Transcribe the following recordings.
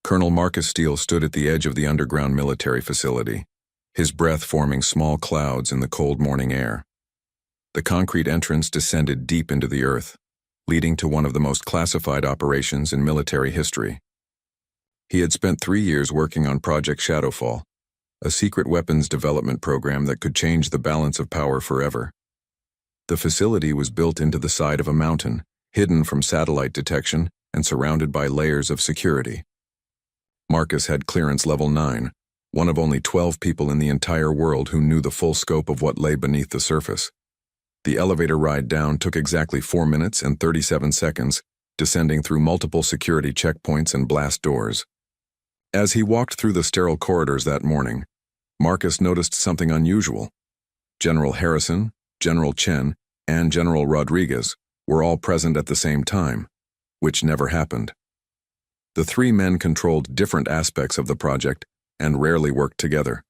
Colonel Marcus Steele stood at the edge of the underground military facility, his breath forming small clouds in the cold morning air. The concrete entrance descended deep into the earth, leading to one of the most classified operations in military history. He had spent 3 years working on Project Shadowfall, a secret weapons development program that could change the balance of power forever. The facility was built into the side of a mountain, hidden from satellite detection and surrounded by layers of security. Marcus had clearance level 9, one of only 12 people in the entire world who knew the full scope of what lay beneath the surface. The elevator ride down took exactly 4 minutes and 37 seconds, descending through multiple security checkpoints and blast doors. As he walked through the sterile corridors that morning, Marcus noticed something unusual. General Harrison, General Chen, and General Rodriguez were all present at the same time, which never happened. The 3 men controlled different aspects of the project and rarely worked together.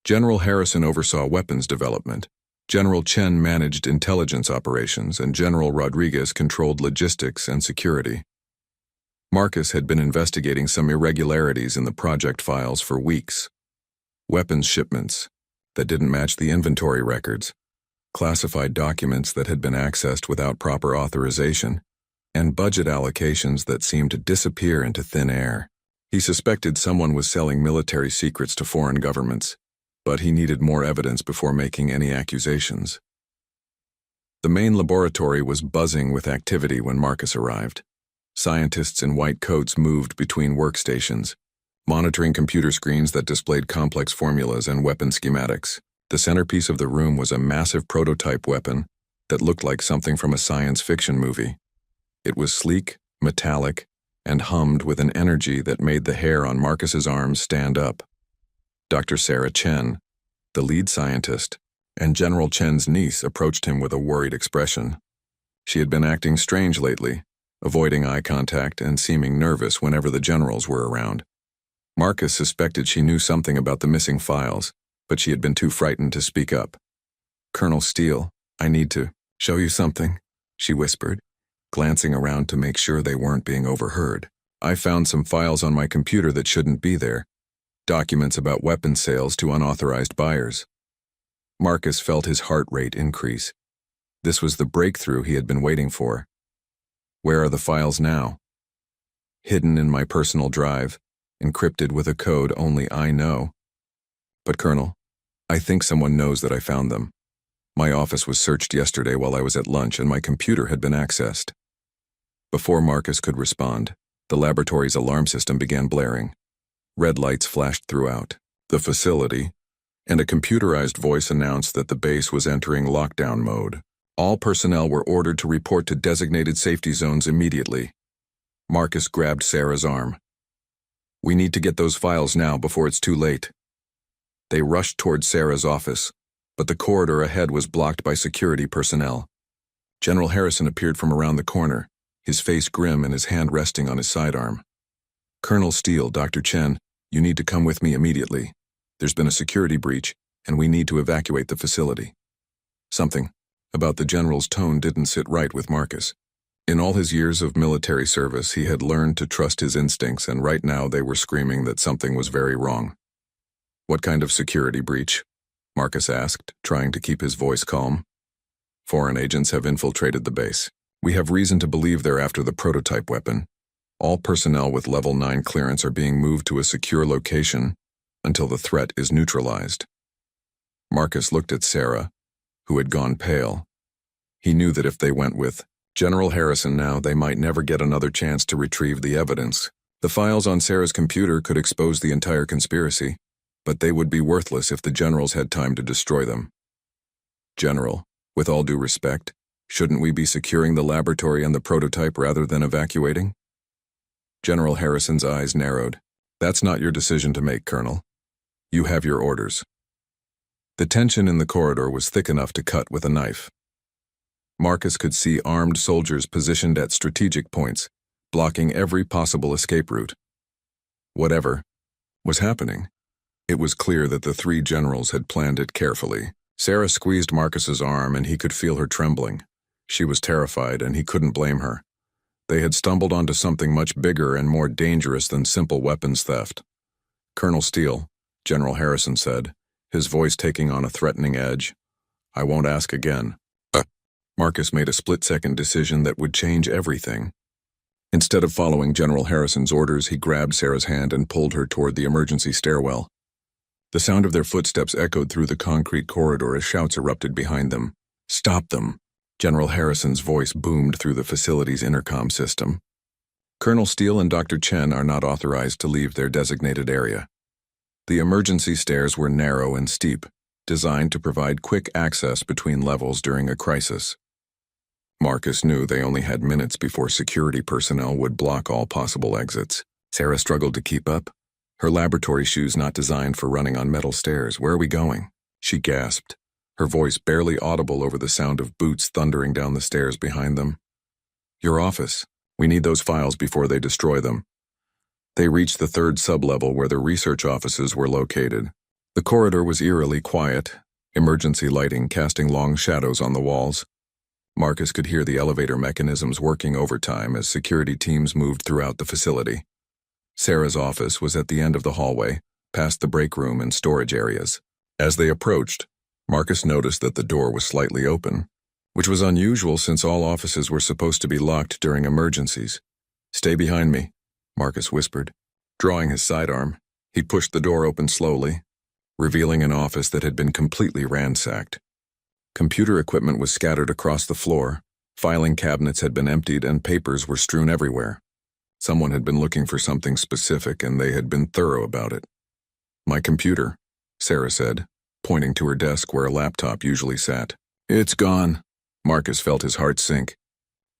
General Harrison oversaw weapons development, General Chen managed intelligence operations, and General Rodriguez controlled logistics and security. Marcus had been investigating some irregularities in the project files for weeks. Weapons shipments that didn't match the inventory records, classified documents that had been accessed without proper authorization, and budget allocations that seemed to disappear into thin air. He suspected someone was selling military secrets to foreign governments, but he needed more evidence before making any accusations. The main laboratory was buzzing with activity when Marcus arrived. Scientists in white coats moved between workstations, monitoring computer screens that displayed complex formulas and weapon schematics. The centerpiece of the room was a massive prototype weapon that looked like something from a science fiction movie. It was sleek, metallic, and hummed with an energy that made the hair on Marcus's arms stand up. Dr. Sarah Chen, the lead scientist, and General Chen's niece approached him with a worried expression. She had been acting strange lately, avoiding eye contact and seeming nervous whenever the generals were around. Marcus suspected she knew something about the missing files, but she had been too frightened to speak up. "Colonel Steele, I need to show you something," she whispered, glancing around to make sure they weren't being overheard. "I found some files on my computer that shouldn't be there. Documents about weapons sales to unauthorized buyers." Marcus felt his heart rate increase. This was the breakthrough he had been waiting for. "Where are the files now?" "Hidden in my personal drive, encrypted with a code only I know." "But Colonel, I think someone knows that I found them. My office was searched yesterday while I was at lunch and my computer had been accessed." Before Marcus could respond, the laboratory's alarm system began blaring. Red lights flashed throughout the facility, and a computerized voice announced that the base was entering lockdown mode. All personnel were ordered to report to designated safety zones immediately. Marcus grabbed Sarah's arm. "We need to get those files now before it's too late." They rushed toward Sarah's office, but the corridor ahead was blocked by security personnel. General Harrison appeared from around the corner, his face grim and his hand resting on his sidearm. "Colonel Steele, Dr. Chen, you need to come with me immediately. There's been a security breach, and we need to evacuate the facility." Something about the general's tone didn't sit right with Marcus. In all his years of military service, he had learned to trust his instincts, and right now they were screaming that something was very wrong. "What kind of security breach?" Marcus asked, trying to keep his voice calm. "Foreign agents have infiltrated the base. We have reason to believe they're after the prototype weapon. All personnel with level 9 clearance are being moved to a secure location until the threat is neutralized." Marcus looked at Sarah, who had gone pale. He knew that if they went with General Harrison now, they might never get another chance to retrieve the evidence. The files on Sarah's computer could expose the entire conspiracy, but they would be worthless if the generals had time to destroy them. "General, with all due respect, shouldn't we be securing the laboratory and the prototype rather than evacuating?" General Harrison's eyes narrowed. "That's not your decision to make, Colonel. You have your orders." The tension in the corridor was thick enough to cut with a knife. Marcus could see armed soldiers positioned at strategic points, blocking every possible escape route. Whatever was happening, it was clear that the 3 generals had planned it carefully. Sarah squeezed Marcus's arm and he could feel her trembling. She was terrified and he couldn't blame her. They had stumbled onto something much bigger and more dangerous than simple weapons theft. "Colonel Steele," General Harrison said, his voice taking on a threatening edge. "I won't ask again." Marcus made a split-second decision that would change everything. Instead of following General Harrison's orders, he grabbed Sarah's hand and pulled her toward the emergency stairwell. The sound of their footsteps echoed through the concrete corridor as shouts erupted behind them. "Stop them!" General Harrison's voice boomed through the facility's intercom system. "Colonel Steele and Dr. Chen are not authorized to leave their designated area." The emergency stairs were narrow and steep, designed to provide quick access between levels during a crisis. Marcus knew they only had minutes before security personnel would block all possible exits. Sarah struggled to keep up, her laboratory shoes not designed for running on metal stairs. "Where are we going?" she gasped, her voice barely audible over the sound of boots thundering down the stairs behind them. "Your office. We need those files before they destroy them." They reached the third sublevel where the research offices were located. The corridor was eerily quiet, emergency lighting casting long shadows on the walls. Marcus could hear the elevator mechanisms working overtime as security teams moved throughout the facility. Sarah's office was at the end of the hallway, past the break room and storage areas. As they approached, Marcus noticed that the door was slightly open, which was unusual since all offices were supposed to be locked during emergencies. "Stay behind me," Marcus whispered. Drawing his sidearm, he pushed the door open slowly, revealing an office that had been completely ransacked. Computer equipment was scattered across the floor, filing cabinets had been emptied, and papers were strewn everywhere. Someone had been looking for something specific, and they had been thorough about it. "My computer," Sarah said, pointing to her desk where a laptop usually sat. "It's gone." Marcus felt his heart sink.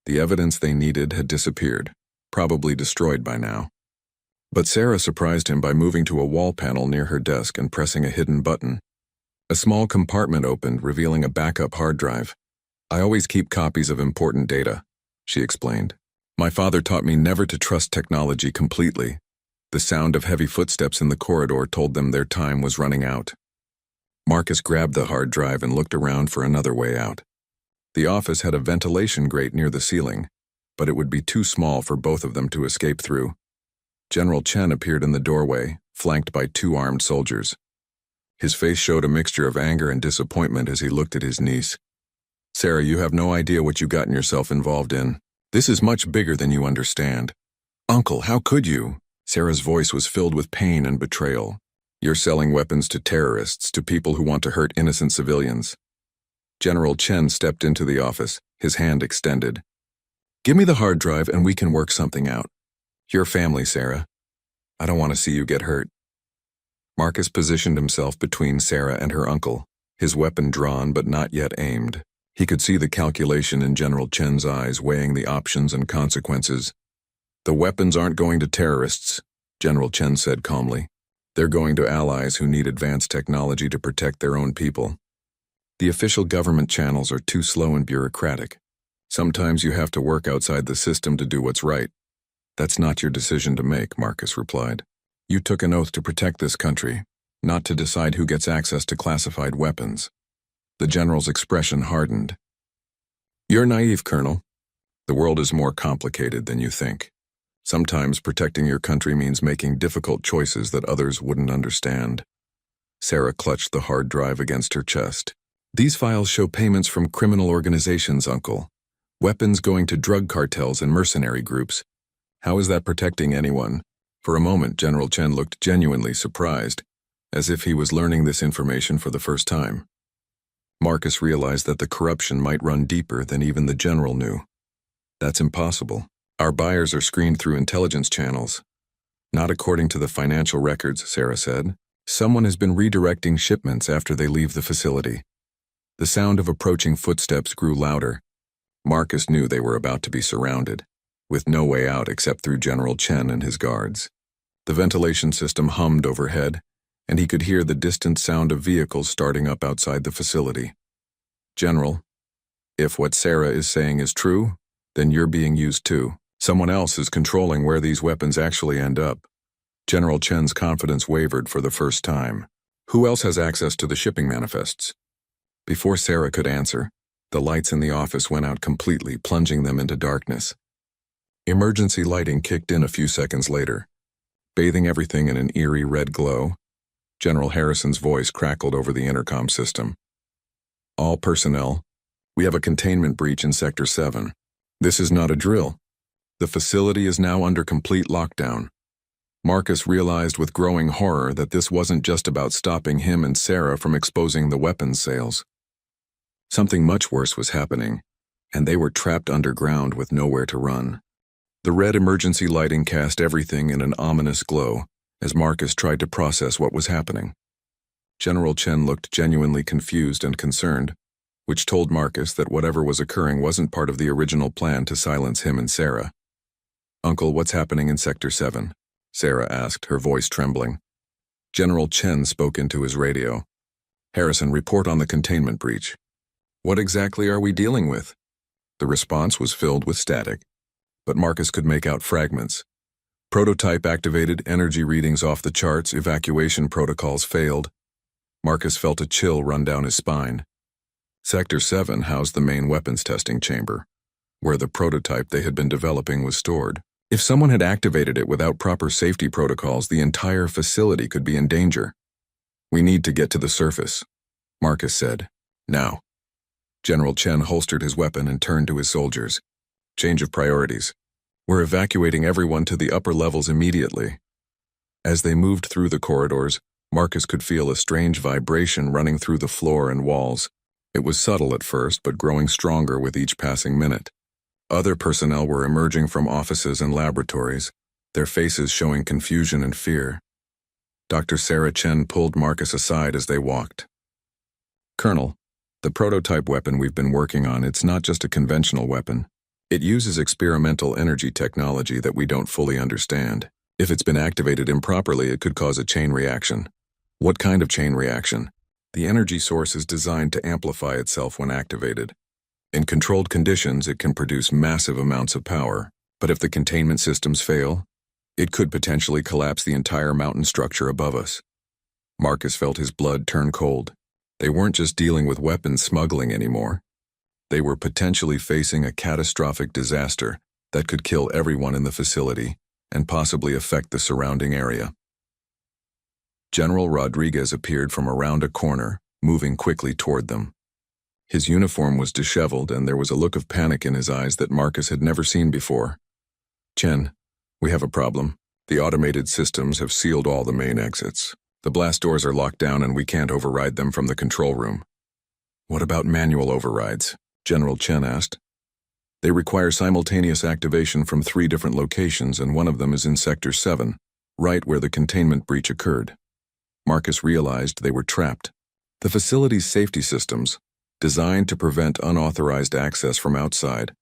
The evidence they needed had disappeared, probably destroyed by now. But Sarah surprised him by moving to a wall panel near her desk and pressing a hidden button. A small compartment opened, revealing a backup hard drive. "I always keep copies of important data," she explained. "My father taught me never to trust technology completely." The sound of heavy footsteps in the corridor told them their time was running out. Marcus grabbed the hard drive and looked around for another way out. The office had a ventilation grate near the ceiling, but it would be too small for both of them to escape through. General Chen appeared in the doorway, flanked by 2 armed soldiers. His face showed a mixture of anger and disappointment as he looked at his niece. "Sarah, you have no idea what you've gotten yourself involved in. This is much bigger than you understand." "Uncle, how could you?" Sarah's voice was filled with pain and betrayal. "You're selling weapons to terrorists, to people who want to hurt innocent civilians." General Chen stepped into the office, his hand extended. "Give me the hard drive and we can work something out. Your family, Sarah. I don't want to see you get hurt." Marcus positioned himself between Sarah and her uncle, his weapon drawn but not yet aimed. He could see the calculation in General Chen's eyes, weighing the options and consequences. "The weapons aren't going to terrorists," General Chen said calmly. "They're going to allies who need advanced technology to protect their own people. The official government channels are too slow and bureaucratic. Sometimes you have to work outside the system to do what's right." "That's not your decision to make," Marcus replied. "You took an oath to protect this country, not to decide who gets access to classified weapons." The general's expression hardened. "You're naive, Colonel. The world is more complicated than you think. Sometimes protecting your country means making difficult choices that others wouldn't understand." Sarah clutched the hard drive against her chest. "These files show payments from criminal organizations, Uncle. Weapons going to drug cartels and mercenary groups. How is that protecting anyone?" For a moment, General Chen looked genuinely surprised, as if he was learning this information for the first time. Marcus realized that the corruption might run deeper than even the general knew. "That's impossible. Our buyers are screened through intelligence channels." "Not according to the financial records," Sarah said. "Someone has been redirecting shipments after they leave the facility." The sound of approaching footsteps grew louder. Marcus knew they were about to be surrounded, with no way out except through General Chen and his guards. The ventilation system hummed overhead, and he could hear the distant sound of vehicles starting up outside the facility. "General, if what Sarah is saying is true, then you're being used too. Someone else is controlling where these weapons actually end up." General Chen's confidence wavered for the first time. "Who else has access to the shipping manifests?" Before Sarah could answer, the lights in the office went out completely, plunging them into darkness. Emergency lighting kicked in a few seconds later, bathing everything in an eerie red glow. General Harrison's voice crackled over the intercom system. All personnel, we have a containment breach in Sector 7. This is not a drill. The facility is now under complete lockdown. Marcus realized with growing horror that this wasn't just about stopping him and Sarah from exposing the weapons sales. Something much worse was happening, and they were trapped underground with nowhere to run. The red emergency lighting cast everything in an ominous glow as Marcus tried to process what was happening. General Chen looked genuinely confused and concerned, which told Marcus that whatever was occurring wasn't part of the original plan to silence him and Sarah. "Uncle, what's happening in Sector 7? Sarah asked, her voice trembling. General Chen spoke into his radio. "Harrison, report on the containment breach." "What exactly are we dealing with?" The response was filled with static, but Marcus could make out fragments. Prototype activated, energy readings off the charts, evacuation protocols failed. Marcus felt a chill run down his spine. Sector 7 housed the main weapons testing chamber, where the prototype they had been developing was stored. If someone had activated it without proper safety protocols, the entire facility could be in danger. "We need to get to the surface," Marcus said. "Now." General Chen holstered his weapon and turned to his soldiers. "Change of priorities. We're evacuating everyone to the upper levels immediately." As they moved through the corridors, Marcus could feel a strange vibration running through the floor and walls. It was subtle at first, but growing stronger with each passing minute. Other personnel were emerging from offices and laboratories, their faces showing confusion and fear. Dr. Sarah Chen pulled Marcus aside as they walked. "Colonel, the prototype weapon we've been working on, it's not just a conventional weapon. It uses experimental energy technology that we don't fully understand. If it's been activated improperly, it could cause a chain reaction." "What kind of chain reaction?" "The energy source is designed to amplify itself when activated. In controlled conditions, it can produce massive amounts of power, but if the containment systems fail, it could potentially collapse the entire mountain structure above us." Marcus felt his blood turn cold. They weren't just dealing with weapons smuggling anymore. They were potentially facing a catastrophic disaster that could kill everyone in the facility and possibly affect the surrounding area. General Rodriguez appeared from around a corner, moving quickly toward them. His uniform was disheveled, and there was a look of panic in his eyes that Marcus had never seen before. "Chen, we have a problem. The automated systems have sealed all the main exits. The blast doors are locked down and we can't override them from the control room." "What about manual overrides?" General Chen asked. "They require simultaneous activation from 3 different locations, and one of them is in Sector 7, right where the containment breach occurred." Marcus realized they were trapped. The facility's safety systems, designed to prevent unauthorized access from outside,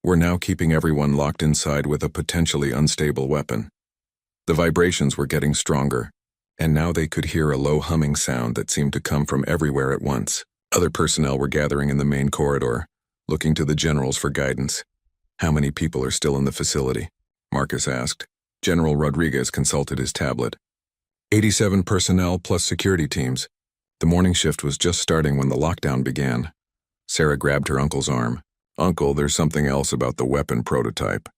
were now keeping everyone locked inside with a potentially unstable weapon. The vibrations were getting stronger, and now they could hear a low humming sound that seemed to come from everywhere at once. Other personnel were gathering in the main corridor, looking to the generals for guidance. "How many people are still in the facility?" Marcus asked. General Rodriguez consulted his tablet. 87 personnel plus security teams. The morning shift was just starting when the lockdown began. Sarah grabbed her uncle's arm. "Uncle, there's something else about the weapon prototype.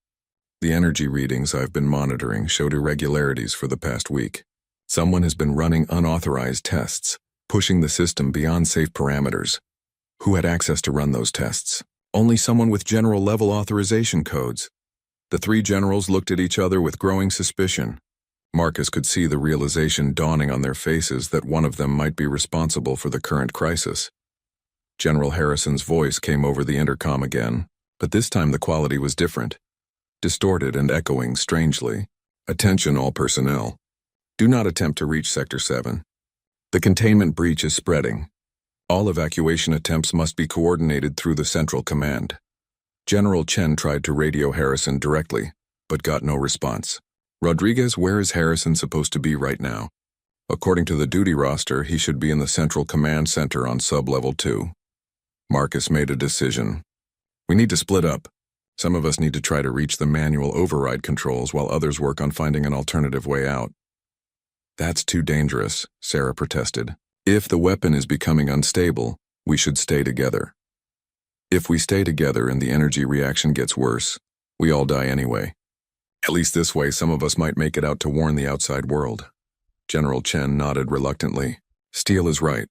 The energy readings I've been monitoring showed irregularities for the past week. Someone has been running unauthorized tests, pushing the system beyond safe parameters." "Who had access to run those tests?" "Only someone with general-level authorization codes." The 3 generals looked at each other with growing suspicion. Marcus could see the realization dawning on their faces that one of them might be responsible for the current crisis. General Harrison's voice came over the intercom again, but this time the quality was different, distorted and echoing strangely. "Attention all personnel. Do not attempt to reach Sector 7. The containment breach is spreading. All evacuation attempts must be coordinated through the Central Command." General Chen tried to radio Harrison directly, but got no response. "Rodriguez, where is Harrison supposed to be right now?" "According to the duty roster, he should be in the Central Command Center on Sub-Level 2. Marcus made a decision. "We need to split up. Some of us need to try to reach the manual override controls while others work on finding an alternative way out." "That's too dangerous," Sarah protested. "If the weapon is becoming unstable, we should stay together. If we stay together and the energy reaction gets worse, We all die anyway. At least this way some of us might make it out to warn the outside world. General Chen nodded reluctantly. Steele is right.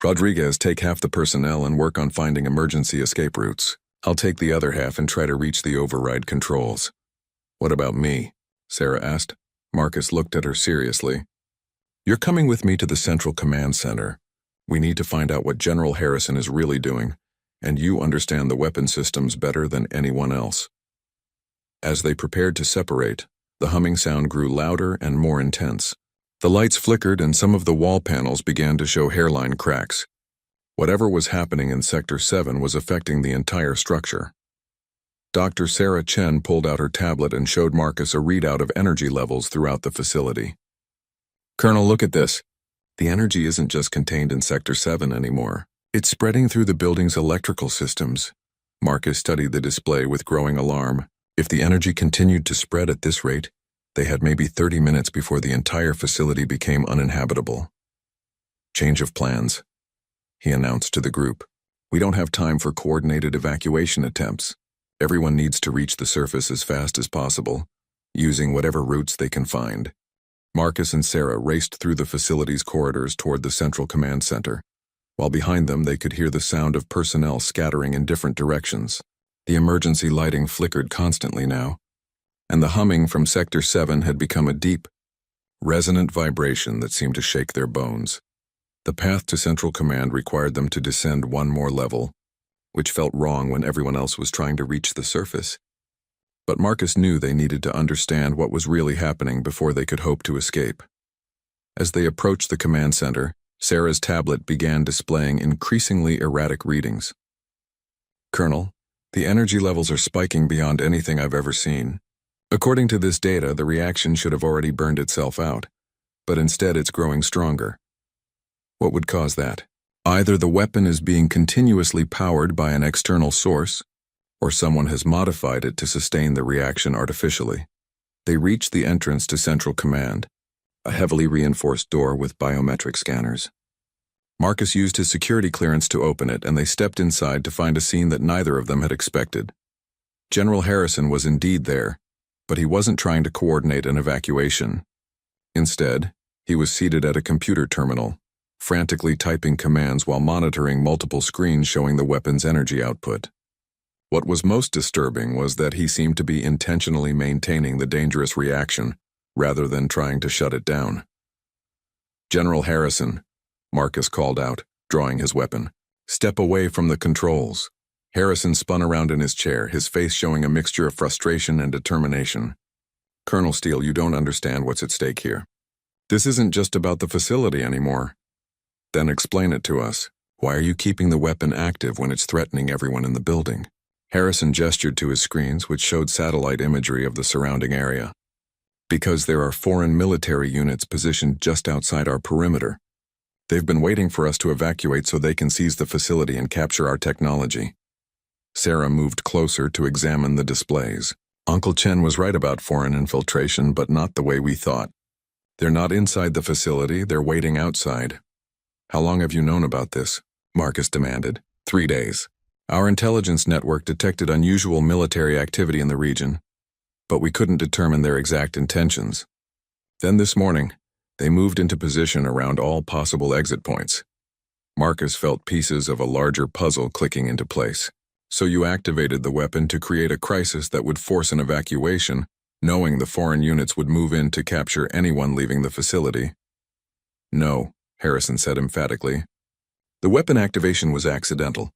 Rodriguez, take half the personnel and work on finding emergency escape routes. I'll take the other half and try to reach the override controls. What about me? Sarah asked. Marcus looked at her seriously. You're coming with me to the Central Command Center. We need to find out what General Harrison is really doing, and you understand the weapon systems better than anyone else. As they prepared to separate, the humming sound grew louder and more intense. The lights flickered and some of the wall panels began to show hairline cracks. Whatever was happening in Sector 7 was affecting the entire structure. Dr. Sarah Chen pulled out her tablet and showed Marcus a readout of energy levels throughout the facility. Colonel, look at this. The energy isn't just contained in Sector 7 anymore. It's spreading through the building's electrical systems. Marcus studied the display with growing alarm. If the energy continued to spread at this rate, they had maybe 30 minutes before the entire facility became uninhabitable. Change of plans, he announced to the group. We don't have time for coordinated evacuation attempts. Everyone needs to reach the surface as fast as possible, using whatever routes they can find. Marcus and Sarah raced through the facility's corridors toward the Central Command Center. While behind them they could hear the sound of personnel scattering in different directions. The emergency lighting flickered constantly now, and the humming from Sector 7 had become a deep, resonant vibration that seemed to shake their bones. The path to Central Command required them to descend one more level, which felt wrong when everyone else was trying to reach the surface. But Marcus knew they needed to understand what was really happening before they could hope to escape. As they approached the command center, Sarah's tablet began displaying increasingly erratic readings. Colonel, the energy levels are spiking beyond anything I've ever seen. According to this data, the reaction should have already burned itself out, but instead it's growing stronger. What would cause that? Either the weapon is being continuously powered by an external source, or someone has modified it to sustain the reaction artificially. They reached the entrance to Central Command, a heavily reinforced door with biometric scanners. Marcus used his security clearance to open it, and they stepped inside to find a scene that neither of them had expected. General Harrison was indeed there, but he wasn't trying to coordinate an evacuation. Instead, he was seated at a computer terminal, frantically typing commands while monitoring multiple screens showing the weapon's energy output. What was most disturbing was that he seemed to be intentionally maintaining the dangerous reaction, rather than trying to shut it down. General Harrison, Marcus called out, drawing his weapon. Step away from the controls. Harrison spun around in his chair, his face showing a mixture of frustration and determination. Colonel Steele, you don't understand what's at stake here. This isn't just about the facility anymore. Then explain it to us. Why are you keeping the weapon active when it's threatening everyone in the building? Harrison gestured to his screens, which showed satellite imagery of the surrounding area. Because there are foreign military units positioned just outside our perimeter. They've been waiting for us to evacuate so they can seize the facility and capture our technology. Sarah moved closer to examine the displays. Uncle Chen was right about foreign infiltration, but not the way we thought. They're not inside the facility, they're waiting outside. How long have you known about this? Marcus demanded. 3 days. Our intelligence network detected unusual military activity in the region, but we couldn't determine their exact intentions. Then this morning, they moved into position around all possible exit points. Marcus felt pieces of a larger puzzle clicking into place. So you activated the weapon to create a crisis that would force an evacuation, knowing the foreign units would move in to capture anyone leaving the facility. No, Harrison said emphatically. The weapon activation was accidental.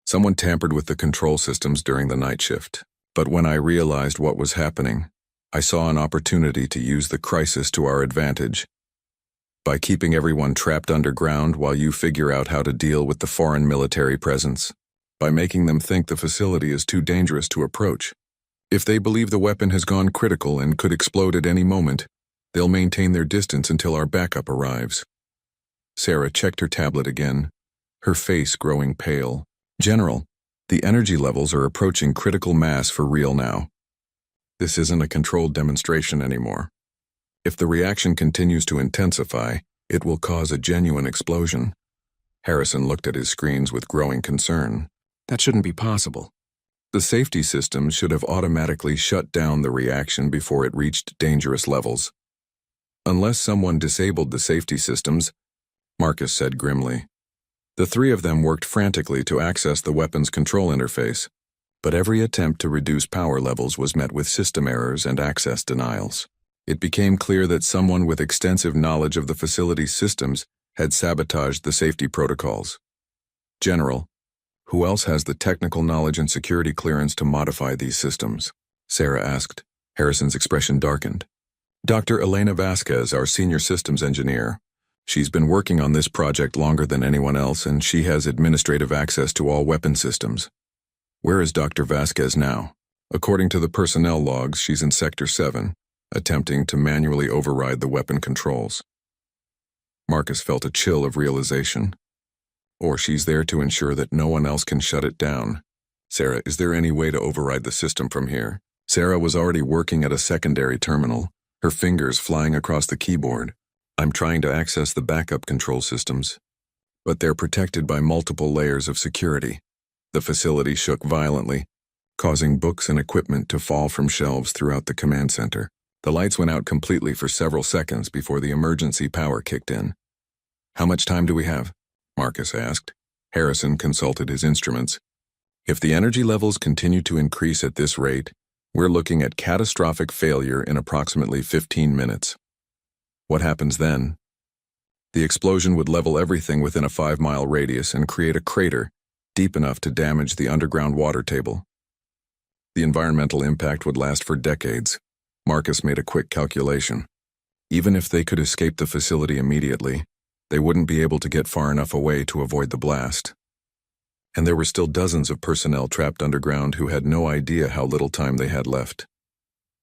Someone tampered with the control systems during the night shift. But when I realized what was happening, I saw an opportunity to use the crisis to our advantage. By keeping everyone trapped underground while you figure out how to deal with the foreign military presence. By making them think the facility is too dangerous to approach. If they believe the weapon has gone critical and could explode at any moment, they'll maintain their distance until our backup arrives. Sarah checked her tablet again, her face growing pale. General, the energy levels are approaching critical mass for real now. This isn't a controlled demonstration anymore. If the reaction continues to intensify, it will cause a genuine explosion. Harrison looked at his screens with growing concern. That shouldn't be possible. The safety systems should have automatically shut down the reaction before it reached dangerous levels. Unless someone disabled the safety systems, Marcus said grimly. The three of them worked frantically to access the weapon's control interface, but every attempt to reduce power levels was met with system errors and access denials. It became clear that someone with extensive knowledge of the facility's systems had sabotaged the safety protocols. General, who else has the technical knowledge and security clearance to modify these systems? Sarah asked. Harrison's expression darkened. Dr. Elena Vasquez, our senior systems engineer. She's been working on this project longer than anyone else, and she has administrative access to all weapon systems. Where is Dr. Vasquez now? According to the personnel logs, she's in Sector 7, attempting to manually override the weapon controls. Marcus felt a chill of realization. Or she's there to ensure that no one else can shut it down. Sarah, is there any way to override the system from here? Sarah was already working at a secondary terminal, her fingers flying across the keyboard. I'm trying to access the backup control systems, but they're protected by multiple layers of security. The facility shook violently, causing books and equipment to fall from shelves throughout the command center. The lights went out completely for several seconds before the emergency power kicked in. How much time do we have? Marcus asked. Harrison consulted his instruments. If the energy levels continue to increase at this rate, we're looking at catastrophic failure in approximately 15 minutes. What happens then? The explosion would level everything within a 5-mile radius and create a crater deep enough to damage the underground water table. The environmental impact would last for decades. Marcus made a quick calculation. Even if they could escape the facility immediately, they wouldn't be able to get far enough away to avoid the blast. And there were still dozens of personnel trapped underground who had no idea how little time they had left.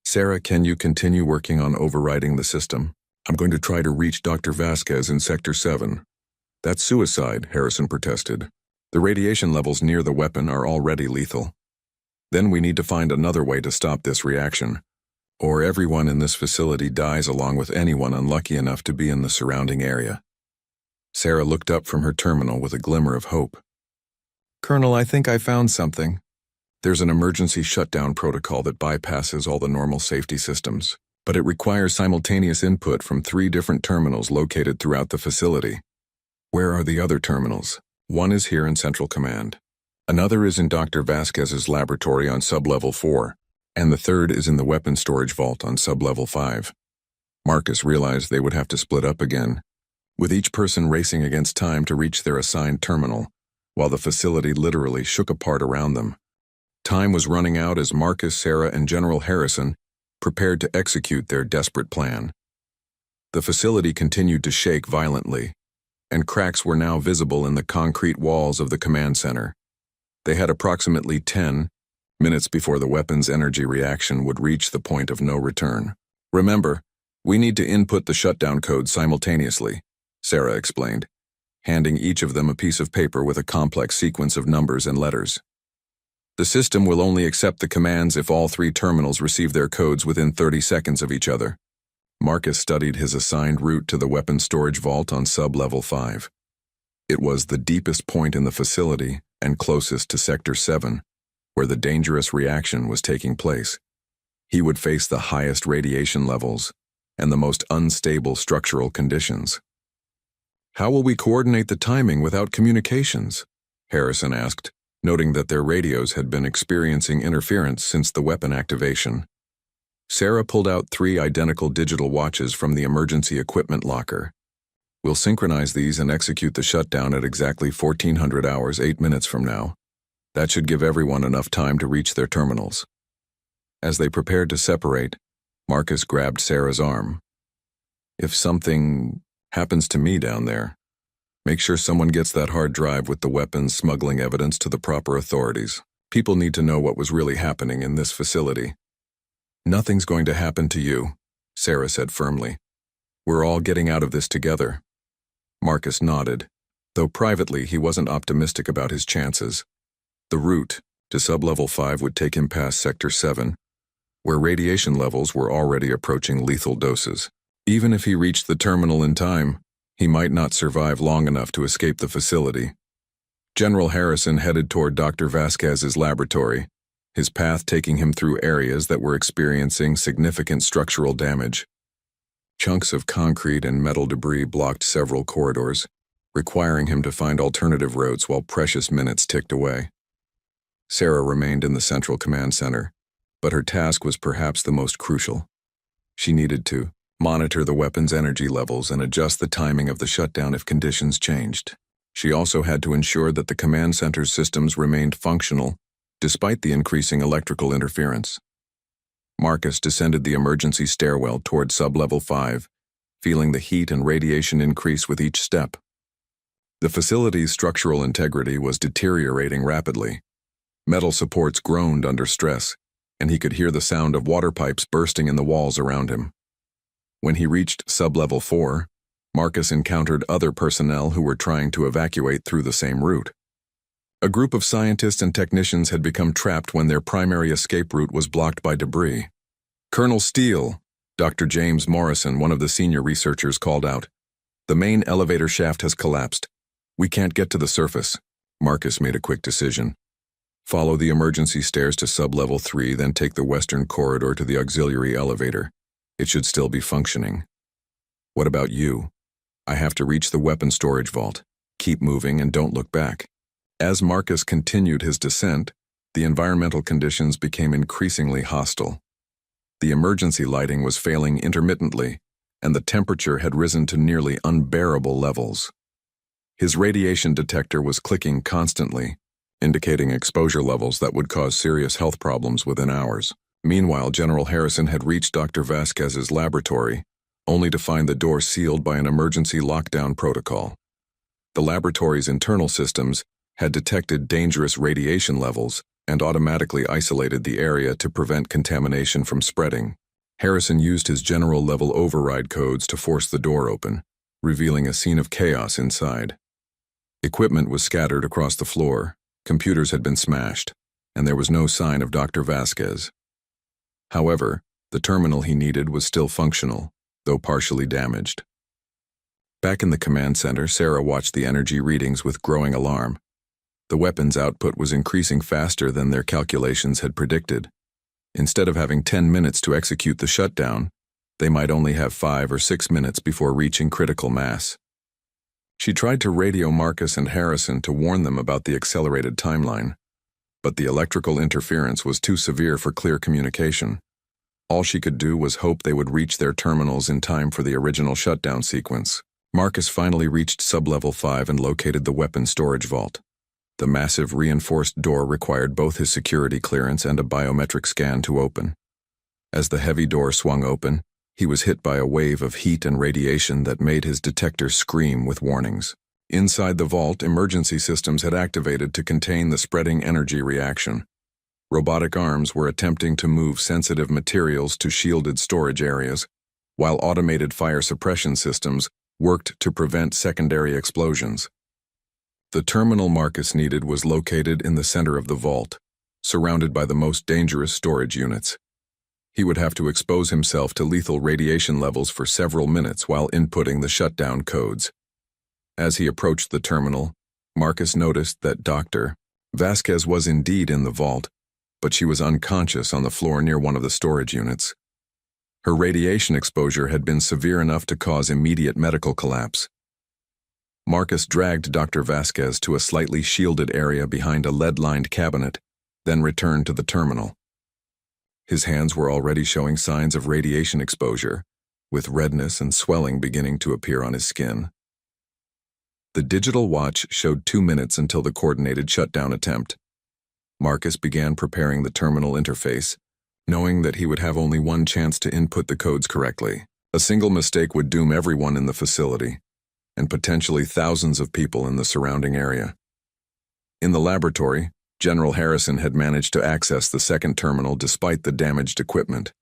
Sarah, can you continue working on overriding the system? I'm going to try to reach Dr. Vasquez in Sector 7. That's suicide, Harrison protested. The radiation levels near the weapon are already lethal. Then we need to find another way to stop this reaction, or everyone in this facility dies along with anyone unlucky enough to be in the surrounding area. Sarah looked up from her terminal with a glimmer of hope. Colonel, I think I found something. There's an emergency shutdown protocol that bypasses all the normal safety systems, but it requires simultaneous input from 3 different terminals located throughout the facility. Where are the other terminals? One is here in Central Command. Another is in Dr. Vasquez's laboratory on Sublevel 4, and the third is in the weapons storage vault on Sublevel 5. Marcus realized they would have to split up again, with each person racing against time to reach their assigned terminal, while the facility literally shook apart around them. Time was running out as Marcus, Sarah, and General Harrison prepared to execute their desperate plan. The facility continued to shake violently, and cracks were now visible in the concrete walls of the command center. They had approximately 10 minutes before the weapon's energy reaction would reach the point of no return. Remember, we need to input the shutdown code simultaneously, Sarah explained, handing each of them a piece of paper with a complex sequence of numbers and letters. The system will only accept the commands if all 3 terminals receive their codes within 30 seconds of each other. Marcus studied his assigned route to the weapons storage vault on Sublevel 5. It was the deepest point in the facility and closest to Sector 7, where the dangerous reaction was taking place. He would face the highest radiation levels and the most unstable structural conditions. How will we coordinate the timing without communications? Harrison asked, noting that their radios had been experiencing interference since the weapon activation. Sarah pulled out 3 identical digital watches from the emergency equipment locker. We'll synchronize these and execute the shutdown at exactly 1400 hours, 8 minutes from now. That should give everyone enough time to reach their terminals. As they prepared to separate, Marcus grabbed Sarah's arm. If something happens to me down there, make sure someone gets that hard drive with the weapons smuggling evidence to the proper authorities. People need to know what was really happening in this facility. Nothing's going to happen to you, Sarah said firmly. We're all getting out of this together. Marcus nodded, though privately he wasn't optimistic about his chances. The route to Sublevel 5 would take him past Sector 7, where radiation levels were already approaching lethal doses. Even if he reached the terminal in time, he might not survive long enough to escape the facility. General Harrison headed toward Dr. Vasquez's laboratory, his path taking him through areas that were experiencing significant structural damage. Chunks of concrete and metal debris blocked several corridors, requiring him to find alternative routes while precious minutes ticked away. Sarah remained in the central command center, but her task was perhaps the most crucial. She needed to monitor the weapon's energy levels and adjust the timing of the shutdown if conditions changed. She also had to ensure that the command center's systems remained functional despite the increasing electrical interference. Marcus descended the emergency stairwell toward sub-level 5, feeling the heat and radiation increase with each step. The facility's structural integrity was deteriorating rapidly. Metal supports groaned under stress, and he could hear the sound of water pipes bursting in the walls around him. When he reached sub-level 4, Marcus encountered other personnel who were trying to evacuate through the same route. A group of scientists and technicians had become trapped when their primary escape route was blocked by debris. "Colonel Steele," Dr. James Morrison, one of the senior researchers, called out. "The main elevator shaft has collapsed. We can't get to the surface." Marcus made a quick decision. Follow the emergency stairs to sub-level 3, then take the western corridor to the auxiliary elevator. It should still be functioning. "What about you?" "I have to reach the weapon storage vault. Keep moving and don't look back." As Marcus continued his descent, the environmental conditions became increasingly hostile. The emergency lighting was failing intermittently, and the temperature had risen to nearly unbearable levels. His radiation detector was clicking constantly, indicating exposure levels that would cause serious health problems within hours. Meanwhile, General Harrison had reached Dr. Vasquez's laboratory, only to find the door sealed by an emergency lockdown protocol. The laboratory's internal systems had detected dangerous radiation levels and automatically isolated the area to prevent contamination from spreading. Harrison used his general-level override codes to force the door open, revealing a scene of chaos inside. Equipment was scattered across the floor, computers had been smashed, and there was no sign of Dr. Vasquez. However, the terminal he needed was still functional, though partially damaged. Back in the command center, Sarah watched the energy readings with growing alarm. The weapon's output was increasing faster than their calculations had predicted. Instead of having 10 minutes to execute the shutdown, they might only have 5 or 6 minutes before reaching critical mass. She tried to radio Marcus and Harrison to warn them about the accelerated timeline, but the electrical interference was too severe for clear communication. All she could do was hope they would reach their terminals in time for the original shutdown sequence. Marcus finally reached sub-level 5 and located the weapon storage vault. The massive reinforced door required both his security clearance and a biometric scan to open. As the heavy door swung open, he was hit by a wave of heat and radiation that made his detector scream with warnings. Inside the vault, emergency systems had activated to contain the spreading energy reaction. Robotic arms were attempting to move sensitive materials to shielded storage areas, while automated fire suppression systems worked to prevent secondary explosions. The terminal Marcus needed was located in the center of the vault, surrounded by the most dangerous storage units. He would have to expose himself to lethal radiation levels for several minutes while inputting the shutdown codes. As he approached the terminal, Marcus noticed that Dr. Vasquez was indeed in the vault, but she was unconscious on the floor near one of the storage units. Her radiation exposure had been severe enough to cause immediate medical collapse. Marcus dragged Dr. Vasquez to a slightly shielded area behind a lead-lined cabinet, then returned to the terminal. His hands were already showing signs of radiation exposure, with redness and swelling beginning to appear on his skin. The digital watch showed 2 minutes until the coordinated shutdown attempt. Marcus began preparing the terminal interface, knowing that he would have only one chance to input the codes correctly. A single mistake would doom everyone in the facility, and potentially thousands of people in the surrounding area. In the laboratory, General Harrison had managed to access the second terminal despite the damaged equipment.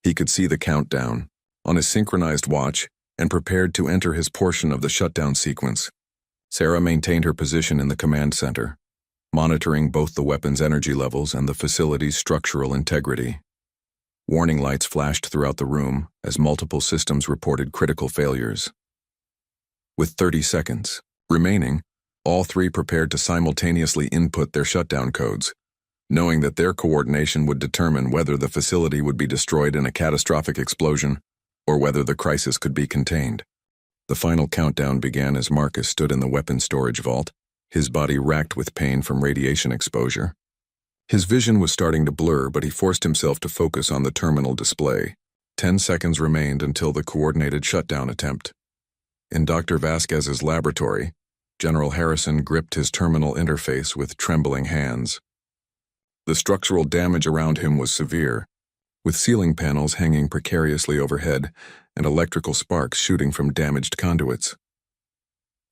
He could see the countdown on his synchronized watch and prepared to enter his portion of the shutdown sequence. Sarah maintained her position in the command center, monitoring both the weapon's energy levels and the facility's structural integrity. Warning lights flashed throughout the room as multiple systems reported critical failures. With 30 seconds remaining, all three prepared to simultaneously input their shutdown codes. knowing that their coordination would determine whether the facility would be destroyed in a catastrophic explosion or whether the crisis could be contained. The final countdown began as Marcus stood in the weapons storage vault, his body racked with pain from radiation exposure. His vision was starting to blur, but he forced himself to focus on the terminal display. 10 seconds remained until the coordinated shutdown attempt. In Dr. Vasquez's laboratory, General Harrison gripped his terminal interface with trembling hands. The structural damage around him was severe, with ceiling panels hanging precariously overhead and electrical sparks shooting from damaged conduits.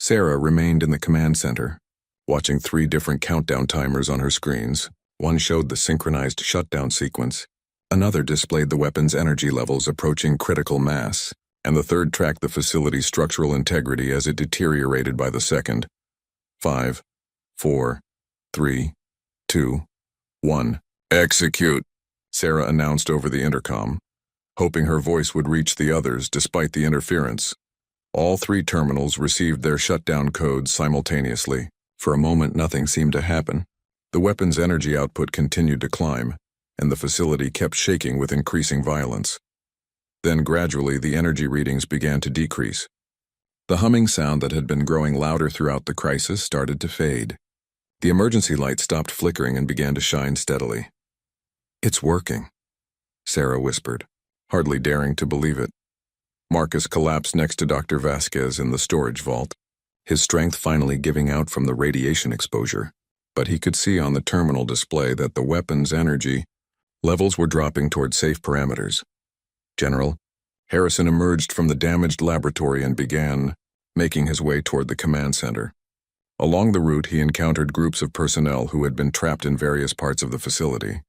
Sarah remained in the command center, watching 3 different countdown timers on her screens. One showed the synchronized shutdown sequence, another displayed the weapon's energy levels approaching critical mass, and the third tracked the facility's structural integrity as it deteriorated by the second. 5, 4, 3, 2, 1. Execute, Sarah announced over the intercom, hoping her voice would reach the others despite the interference. All 3 terminals received their shutdown codes simultaneously. For a moment, nothing seemed to happen. The weapon's energy output continued to climb, and the facility kept shaking with increasing violence. Then gradually, the energy readings began to decrease. The humming sound that had been growing louder throughout the crisis started to fade. The emergency light stopped flickering and began to shine steadily. "It's working," Sarah whispered, hardly daring to believe it. Marcus collapsed next to Dr. Vasquez in the storage vault, his strength finally giving out from the radiation exposure, but he could see on the terminal display that the weapon's energy levels were dropping toward safe parameters. General Harrison emerged from the damaged laboratory and began making his way toward the command center. Along the route, he encountered groups of personnel who had been trapped in various parts of the facility.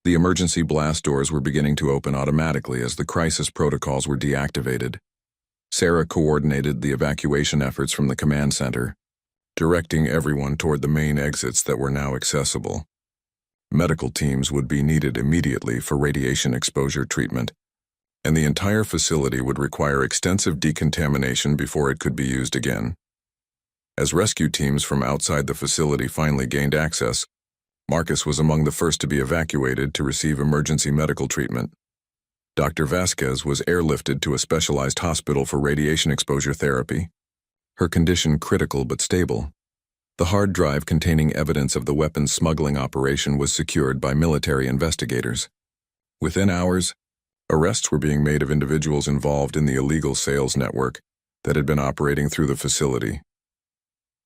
The emergency blast doors were beginning to open automatically as the crisis protocols were deactivated. Sarah coordinated the evacuation efforts from the command center, directing everyone toward the main exits that were now accessible. Medical teams would be needed immediately for radiation exposure treatment, and the entire facility would require extensive decontamination before it could be used again. As rescue teams from outside the facility finally gained access, Marcus was among the first to be evacuated to receive emergency medical treatment. Dr. Vasquez was airlifted to a specialized hospital for radiation exposure therapy, her condition critical but stable. The hard drive containing evidence of the weapons smuggling operation was secured by military investigators. Within hours, arrests were being made of individuals involved in the illegal sales network that had been operating through the facility.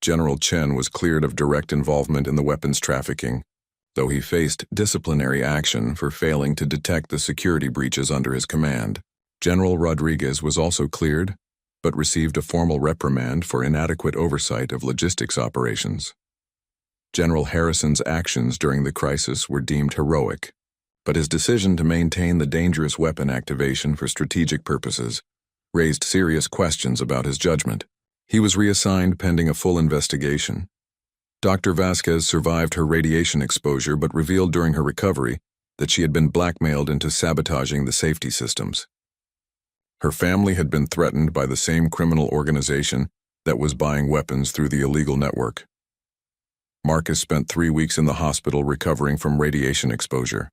General Chen was cleared of direct involvement in the weapons trafficking, though he faced disciplinary action for failing to detect the security breaches under his command. General Rodriguez was also cleared, but received a formal reprimand for inadequate oversight of logistics operations. General Harrison's actions during the crisis were deemed heroic, but his decision to maintain the dangerous weapon activation for strategic purposes raised serious questions about his judgment. He was reassigned pending a full investigation. Dr. Vasquez survived her radiation exposure but revealed during her recovery that she had been blackmailed into sabotaging the safety systems. Her family had been threatened by the same criminal organization that was buying weapons through the illegal network. Marcus spent 3 weeks in the hospital recovering from radiation exposure.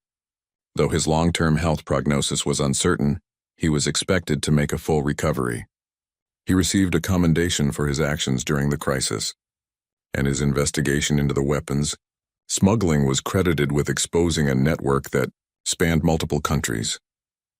Though his long-term health prognosis was uncertain, he was expected to make a full recovery. He received a commendation for his actions during the crisis, and his investigation into the weapons smuggling was credited with exposing a network that spanned multiple countries.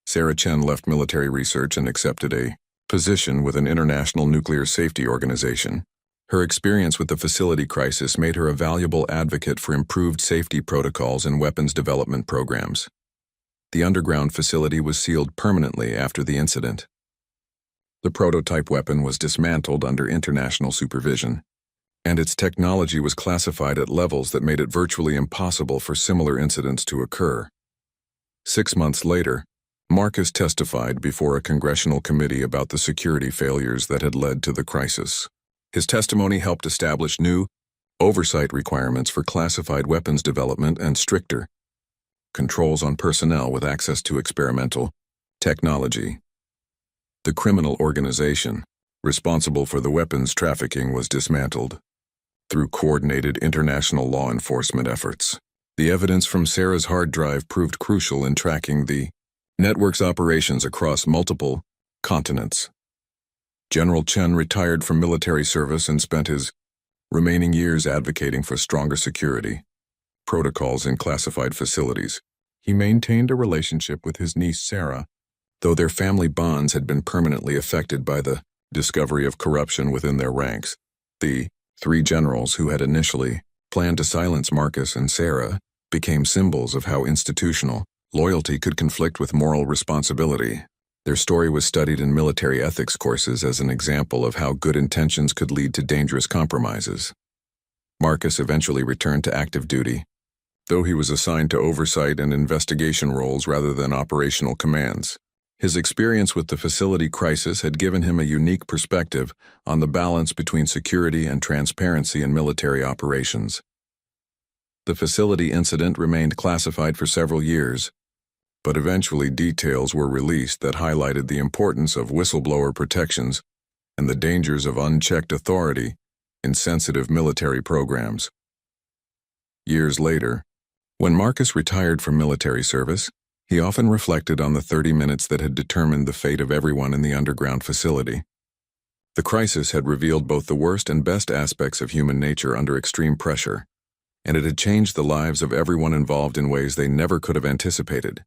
Sarah Chen left military research and accepted a position with an international nuclear safety organization. Her experience with the facility crisis made her a valuable advocate for improved safety protocols and weapons development programs. The underground facility was sealed permanently after the incident. The prototype weapon was dismantled under international supervision, and its technology was classified at levels that made it virtually impossible for similar incidents to occur. 6 months later, Marcus testified before a congressional committee about the security failures that had led to the crisis. His testimony helped establish new oversight requirements for classified weapons development and stricter controls on personnel with access to experimental technology. The criminal organization responsible for the weapons trafficking was dismantled through coordinated international law enforcement efforts. The evidence from Sarah's hard drive proved crucial in tracking the network's operations across multiple continents. General Chen retired from military service and spent his remaining years advocating for stronger security protocols in classified facilities. He maintained a relationship with his niece Sarah, though their family bonds had been permanently affected by the discovery of corruption within their ranks. The three generals who had initially planned to silence Marcus and Sarah became symbols of how institutional loyalty could conflict with moral responsibility. Their story was studied in military ethics courses as an example of how good intentions could lead to dangerous compromises. Marcus eventually returned to active duty, though he was assigned to oversight and investigation roles rather than operational commands. His experience with the facility crisis had given him a unique perspective on the balance between security and transparency in military operations. The facility incident remained classified for several years, but eventually details were released that highlighted the importance of whistleblower protections and the dangers of unchecked authority in sensitive military programs. Years later, when Marcus retired from military service, he often reflected on the 30 minutes that had determined the fate of everyone in the underground facility. The crisis had revealed both the worst and best aspects of human nature under extreme pressure, and it had changed the lives of everyone involved in ways they never could have anticipated.